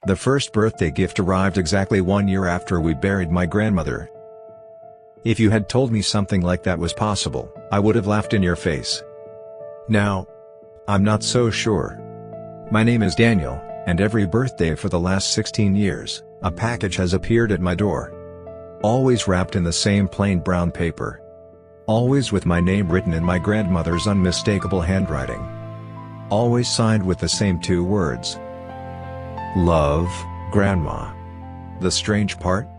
The first birthday gift arrived exactly 1 year after we buried my grandmother. If you had told me something like that was possible, I would have laughed in your face. Now, I'm not so sure. My name is Daniel, and every birthday for the last 16 years, a package has appeared at my door. Always wrapped in the same plain brown paper. Always with my name written in my grandmother's unmistakable handwriting. Always signed with the same 2 words. Love, Grandma. The strange part?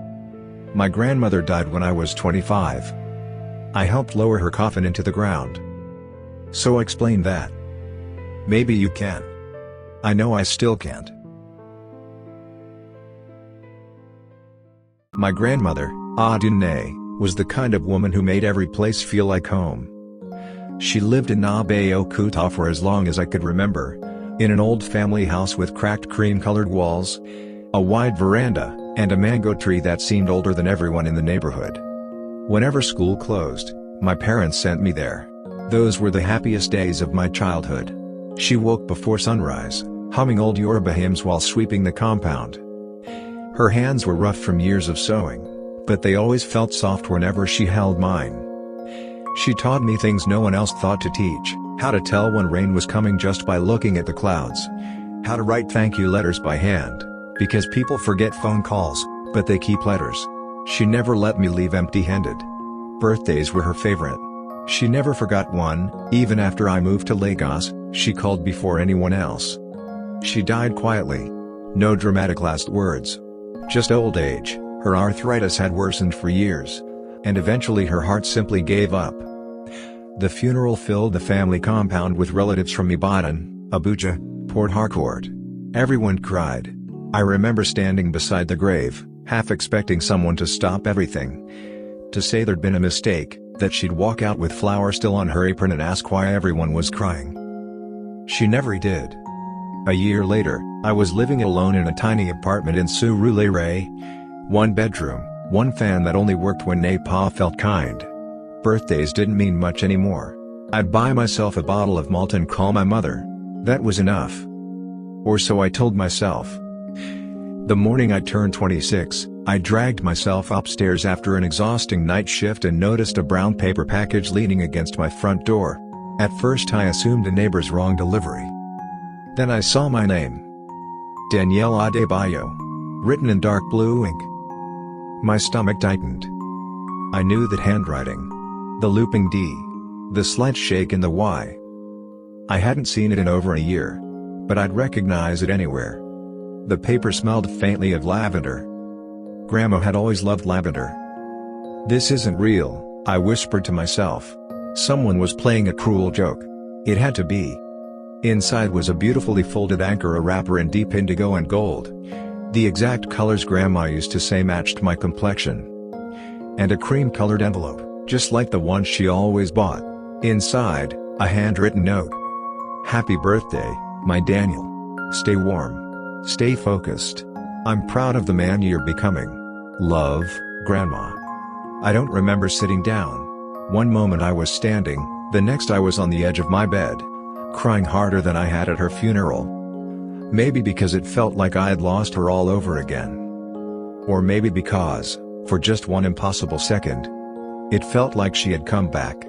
My grandmother died when I was 25. I helped lower her coffin into the ground. So explain that. Maybe you can. I know I still can't. My grandmother, Adune, was the kind of woman who made every place feel like home. She lived in Abeokuta for as long as I could remember, in an old family house with cracked cream-colored walls, a wide veranda, and a mango tree that seemed older than everyone in the neighborhood. Whenever school closed, my parents sent me there. Those were the happiest days of my childhood. She woke before sunrise, humming old Yoruba hymns while sweeping the compound. Her hands were rough from years of sewing, but they always felt soft whenever she held mine. She taught me things no one else thought to teach, how to tell when rain was coming just by looking at the clouds, how to write thank you letters by hand, because people forget phone calls, but they keep letters. She never let me leave empty-handed. Birthdays were her favorite. She never forgot one, even after I moved to Lagos, she called before anyone else. She died quietly. No dramatic last words. Just old age. Her arthritis had worsened for years, and eventually her heart simply gave up. The funeral filled the family compound with relatives from Ibadan, Abuja, Port Harcourt. Everyone cried. I remember standing beside the grave, half expecting someone to stop everything, to say there'd been a mistake, that she'd walk out with flowers still on her apron and ask why everyone was crying. She never did. A year later, I was living alone in a tiny apartment in Surulere. 1 bedroom, 1 fan that only worked when Napa felt kind. Birthdays didn't mean much anymore. I'd buy myself a bottle of malt and call my mother. That was enough. Or so I told myself. The morning I turned 26, I dragged myself upstairs after an exhausting night shift and noticed a brown paper package leaning against my front door. At first I assumed a neighbor's wrong delivery. Then I saw my name. Danielle Adebayo. Written in dark blue ink. My stomach tightened. I knew that handwriting. The looping D. The slight shake in the Y. I hadn't seen it in over a year. But I'd recognize it anywhere. The paper smelled faintly of lavender. Grandma had always loved lavender. This isn't real, I whispered to myself. Someone was playing a cruel joke. It had to be. Inside was a beautifully folded Ankara wrapper in deep indigo and gold. The exact colors Grandma used to say matched my complexion. And a cream-colored envelope, just like the one she always bought. Inside, a handwritten note. Happy birthday, my Daniel. Stay warm. Stay focused. I'm proud of the man you're becoming. Love, Grandma. I don't remember sitting down. One moment I was standing, the next I was on the edge of my bed, crying harder than I had at her funeral. Maybe because it felt like I had lost her all over again. Or maybe because, for just one impossible second, it felt like she had come back.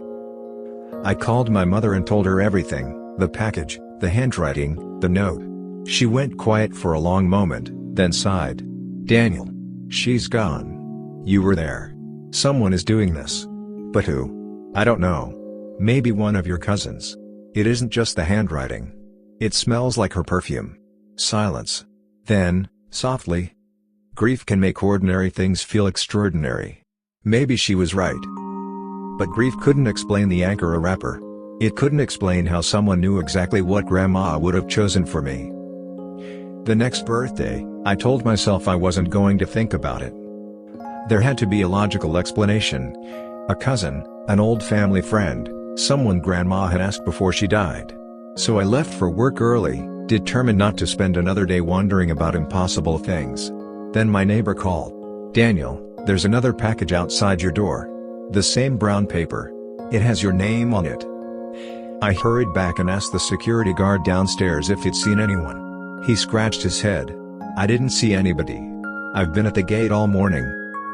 I called my mother and told her everything, the package, the handwriting, the note. She went quiet for a long moment, then sighed. Daniel. She's gone. You were there. Someone is doing this. But who? I don't know. Maybe one of your cousins. It isn't just the handwriting. It smells like her perfume. Silence. Then, softly. Grief can make ordinary things feel extraordinary. Maybe she was right. But grief couldn't explain the Ankara wrapper. It couldn't explain how someone knew exactly what Grandma would have chosen for me. The next birthday, I told myself I wasn't going to think about it. There had to be a logical explanation. A cousin, an old family friend, someone Grandma had asked before she died. So I left for work early, determined not to spend another day wondering about impossible things. Then my neighbor called. Daniel, there's another package outside your door. The same brown paper. It has your name on it. I hurried back and asked the security guard downstairs if he'd seen anyone. He scratched his head. I didn't see anybody. I've been at the gate all morning.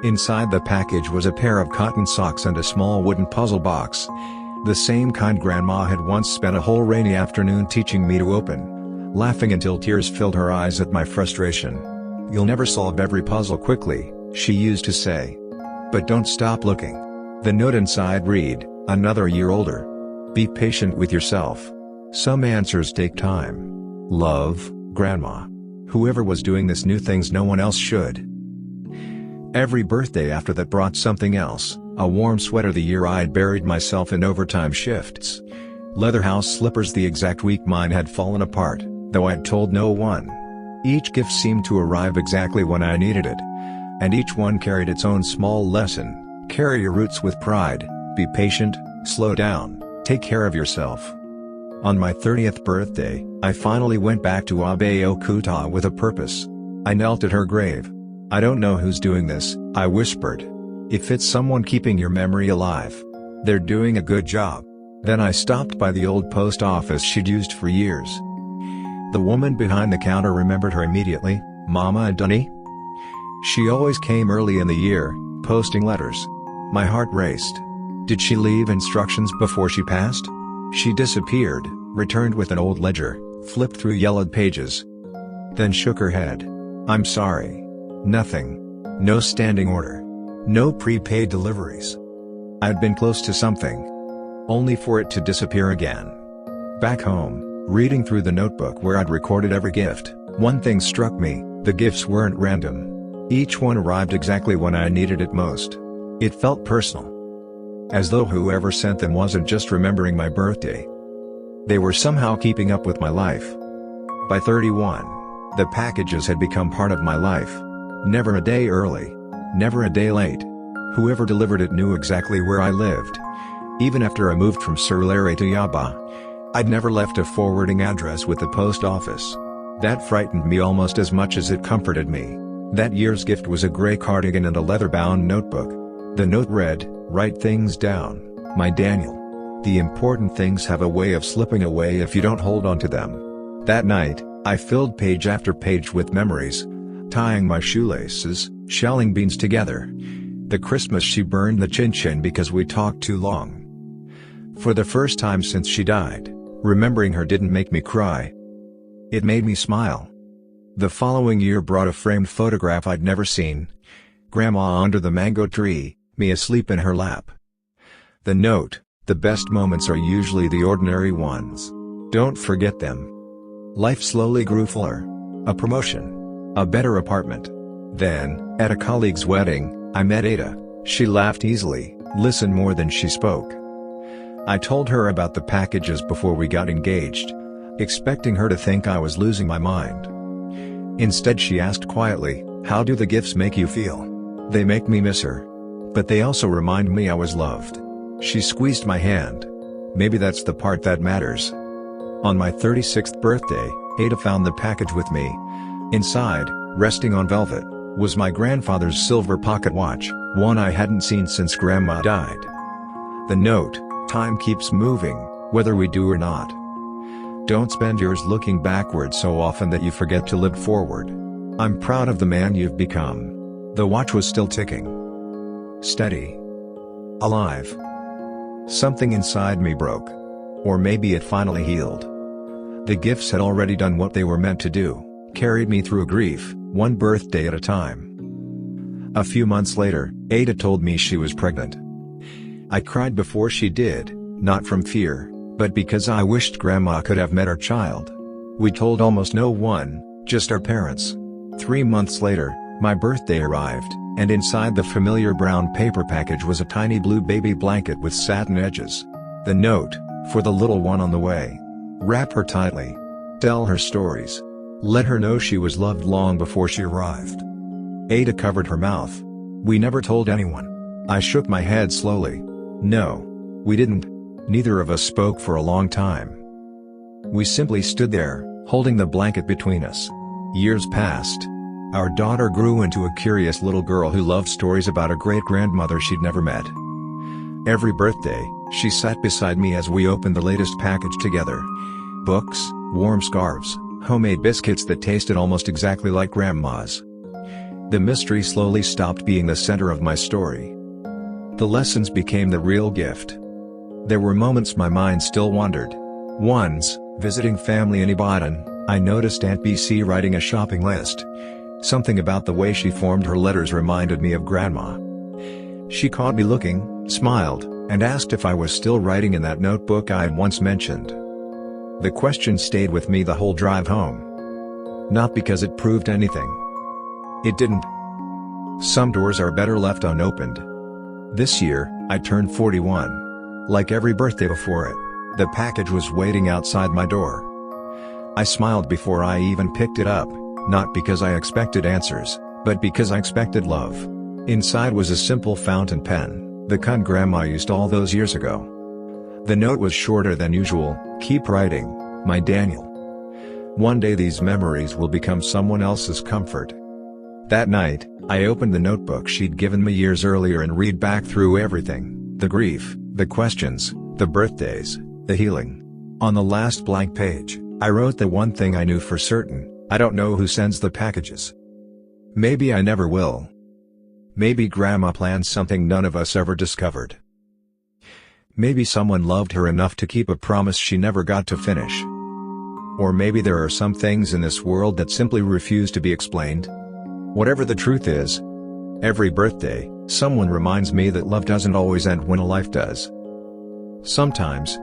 Inside the package was a pair of cotton socks and a small wooden puzzle box. The same kind Grandma had once spent a whole rainy afternoon teaching me to open, laughing until tears filled her eyes at my frustration. "You'll never solve every puzzle quickly," she used to say. "But don't stop looking." The note inside read, "Another year older. Be patient with yourself. Some answers take time. Love, Grandma." Whoever was doing this knew things no one else should. Every birthday after that brought something else: a warm sweater the year I'd buried myself in overtime shifts, leather house slippers the exact week mine had fallen apart, though I'd told no one. Each gift seemed to arrive exactly when I needed it. And each one carried its own small lesson: carry your roots with pride, be patient, slow down, take care of yourself. On my 30th birthday, I finally went back to Abeokuta with a purpose. I knelt at her grave. "I don't know who's doing this," I whispered. "If it's someone keeping your memory alive, they're doing a good job." Then I stopped by the old post office she'd used for years. The woman behind the counter remembered her immediately, Mama Dunny. She always came early in the year, posting letters. My heart raced. Did she leave instructions before she passed? She disappeared, returned with an old ledger, flipped through yellowed pages. Then shook her head. "I'm sorry. Nothing. No standing order. No prepaid deliveries." I'd been close to something. Only for it to disappear again. Back home, reading through the notebook where I'd recorded every gift, one thing struck me: the gifts weren't random. Each one arrived exactly when I needed it most. It felt personal. As though whoever sent them wasn't just remembering my birthday. They were somehow keeping up with my life. By 31, the packages had become part of my life. Never a day early. Never a day late. Whoever delivered it knew exactly where I lived. Even after I moved from Surulere to Yaba, I'd never left a forwarding address with the post office. That frightened me almost as much as it comforted me. That year's gift was a gray cardigan and a leather-bound notebook. The note read, "Write things down, my Daniel. The important things have a way of slipping away if you don't hold on to them." That night, I filled page after page with memories. Tying my shoelaces, shelling beans together. The Christmas she burned the chin-chin because we talked too long. For the first time since she died, remembering her didn't make me cry. It made me smile. The following year brought a framed photograph I'd never seen. Grandma under the mango tree, me asleep in her lap. The note: "The best moments are usually the ordinary ones. Don't forget them." Life slowly grew fuller. A promotion. A better apartment. Then, at a colleague's wedding, I met Ada. She laughed easily, listened more than she spoke. I told her about the packages before we got engaged, expecting her to think I was losing my mind. Instead she asked quietly, "How do the gifts make you feel?" "They make me miss her. But they also remind me I was loved." She squeezed my hand. "Maybe that's the part that matters." On my 36th birthday, Ada found the package with me. Inside, resting on velvet, was my grandfather's silver pocket watch, one I hadn't seen since Grandma died. The note: "Time keeps moving, whether we do or not. Don't spend yours looking backward so often that you forget to look forward. I'm proud of the man you've become." The watch was still ticking. Steady. Alive. Something inside me broke. Or maybe it finally healed. The gifts had already done what they were meant to do, carried me through grief, one birthday at a time. A few months later, Ada told me she was pregnant. I cried before she did, not from fear, but because I wished Grandma could have met our child. We told almost no one, just our parents. 3 months later, my birthday arrived, and inside the familiar brown paper package was a tiny blue baby blanket with satin edges. The note: "For the little one on the way. Wrap her tightly. Tell her stories. Let her know she was loved long before she arrived." Ada covered her mouth. "We never told anyone." I shook my head slowly. "No. We didn't." Neither of us spoke for a long time. We simply stood there, holding the blanket between us. Years passed. Our daughter grew into a curious little girl who loved stories about a great-grandmother she'd never met. Every birthday, she sat beside me as we opened the latest package together. Books, warm scarves, Homemade biscuits that tasted almost exactly like Grandma's. The mystery slowly stopped being the center of my story. The lessons became the real gift. There were moments my mind still wandered. Once, visiting family in Ibadan, I noticed Aunt BC writing a shopping list. Something about the way she formed her letters reminded me of Grandma. She caught me looking, smiled, and asked if I was still writing in that notebook I had once mentioned. The question stayed with me the whole drive home. Not because it proved anything. It didn't. Some doors are better left unopened. This year, I turned 41. Like every birthday before it, the package was waiting outside my door. I smiled before I even picked it up, not because I expected answers, but because I expected love. Inside was a simple fountain pen, the kind Grandma used all those years ago. The note was shorter than usual: "Keep writing, my Daniel. One day these memories will become someone else's comfort." That night, I opened the notebook she'd given me years earlier and read back through everything: the grief, the questions, the birthdays, the healing. On the last blank page, I wrote the one thing I knew for certain: I don't know who sends the packages. Maybe I never will. Maybe Grandma planned something none of us ever discovered. Maybe someone loved her enough to keep a promise she never got to finish. Or maybe there are some things in this world that simply refuse to be explained. Whatever the truth is, every birthday, someone reminds me that love doesn't always end when a life does. Sometimes,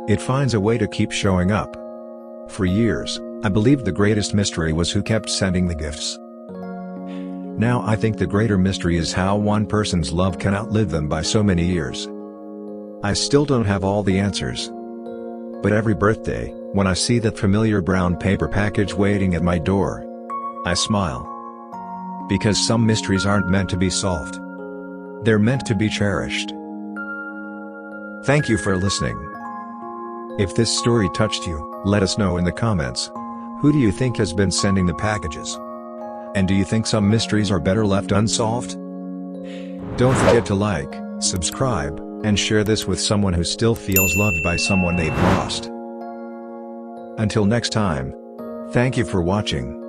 it finds a way to keep showing up. For years, I believed the greatest mystery was who kept sending the gifts. Now I think the greater mystery is how one person's love can outlive them by so many years. I still don't have all the answers. But every birthday, when I see that familiar brown paper package waiting at my door, I smile. Because some mysteries aren't meant to be solved. They're meant to be cherished. Thank you for listening. If this story touched you, let us know in the comments. Who do you think has been sending the packages? And do you think some mysteries are better left unsolved? Don't forget to like, subscribe, and share this with someone who still feels loved by someone they've lost. Until next time, thank you for watching.